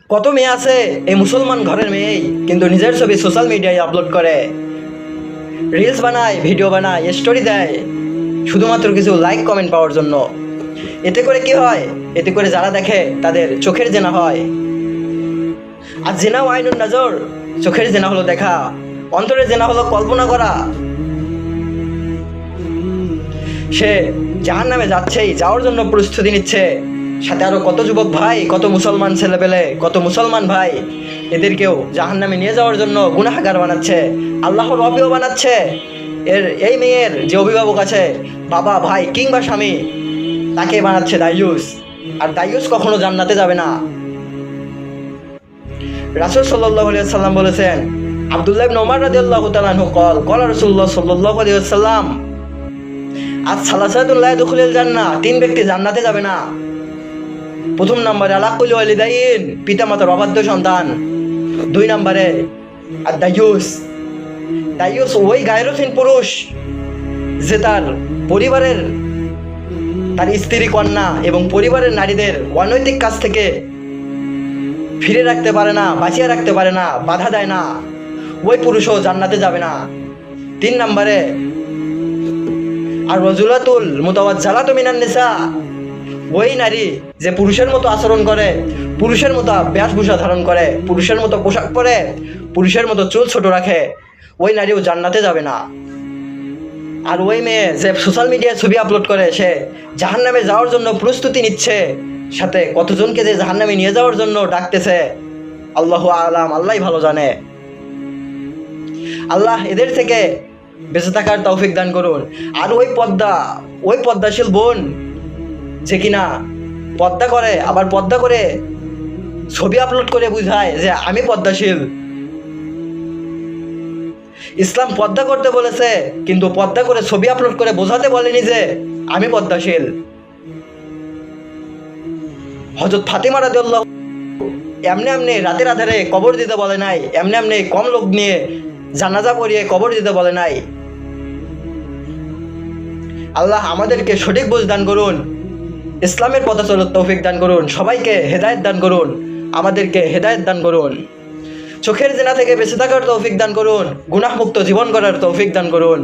কত মেয়ে আছে এই মুসলমান ঘরের মেয়েই কিন্তু নিজের ছবি সোশ্যাল মিডিয়ায় আপলোড করে, রিলস বানায়, ভিডিও বানায়, স্টোরি দেয় শুধুমাত্র কিছু লাইক কমেন্ট পাওয়ার জন্য। এতে করে কি হয়? এতে করে যারা দেখে তাদের চোখের জেনা হয়। আর জেনাও আইনুন নজর, চোখের জেনা হলো দেখা, অন্তরের জেনা হলো কল্পনা করা। সে জাহান্নামে যাচ্ছেই, যাওয়ার জন্য প্রস্তুতি নিচ্ছে। সাথে আরো কত যুবক ভাই, কত মুসলমান ছেলেপেলে, কত মুসলমান ভাই এদেরকেও জাহান্নামে নিয়ে যাওয়ার জন্য গুনাহগার বানাচ্ছে, আল্লাহর রবিও বানাচ্ছে। এই মেয়ের যে অভিভাবক আছে, বাবা, ভাই কিংবা স্বামী, তাকে বানাচ্ছে দাইয়ুস। আর দাইয়ুস কখনো জান্নাতে যাবে না। রাসূল সাল্লাল্লাহু আলাইহি ওয়াসাল্লাম বলেছেন, আব্দুল্লাহ ইবনে ওমর রাদিয়াল্লাহু তাআলা আনহু কল রাসূলুল্লাহ সাল্লাল্লাহু আলাইহি ওয়াসাল্লাম, আজ সালাসাতুন লা ইয়াদখুলুল জান্নাহ, তিন ব্যক্তি জান্নাতে যাবে না। প্রথম নম্বরে আলাকুল ওয়ালিদাইন, পিতামাতার অবাধ্য সন্তান। দুই নম্বরে আর দাইয়ুস। দাইয়ুস ওই গায়রুথীন পুরুষ যে তার পরিবারের, তার স্ত্রী, কন্যা এবং পরিবারের নারীদের অনৈতিক কাজ থেকে ফিরে রাখতে পারে না, বাঁচিয়ে রাখতে পারে না, বাধা দেয় না, ওই পুরুষও জান্নাতে যাবে না। তিন নম্বরে আর রজুলাতুল মুতাওয়াজ্জালাতু মিনান নিসা, ওই নারী যে পুরুষের মতো আচরণ করে, পুরুষের মতো বেশভূষা ধারণ করে, পুরুষের মতো পোশাক পরে, পুরুষের মতো চুল ছোট রাখে, ওই নারীও জান্নাতে যাবে না। আর ওই মেয়ে যে সোশ্যাল মিডিয়ায় ছবি আপলোড করে, সে জাহান্নামে যাওয়ার জন্য প্রস্তুতি নিচ্ছে, সাথে কতজনকে যে জাহান্নামে নিয়ে যাওয়ার জন্য ডাকতেছে আল্লাহু আলাম, আল্লাহই ভালো জানে। আল্লাহ এদের থেকে বেঁচে থাকার তৌফিক দান করুন। আর ওই পদ্মাশীল বোন যে কিনা পর্দা করে, আবার পর্দা করে ছবি আপলোড করে বুঝায় যে আমি পর্দাশীল। ইসলাম পর্দা করতে বলেছে, কিন্তু পর্দা করে ছবি আপলোড করে বোঝাতে বলেনি যে আমি পর্দাশীল। হযরত ফাতিমা রাদিয়াল্লাহু এমনি রাতের আধারে কবর দিতে বলে নাই, এমনি কম লোক নিয়ে জানাজা পড়িয়ে কবর দিতে বলে নাই। আল্লাহ আমাদেরকে সঠিক বুঝ দান করুন, ইসলামের পথে চলার তৌফিক দান করুন, সবাইকে হেদায়েত দান করুন, আমাদেরকে হেদায়েত দান করুন, চোখের জেনা থেকে বেঁচে থাকার তৌফিক দান করুন, গুনাহমুক্ত জীবন গড়ার তৌফিক দান করুন।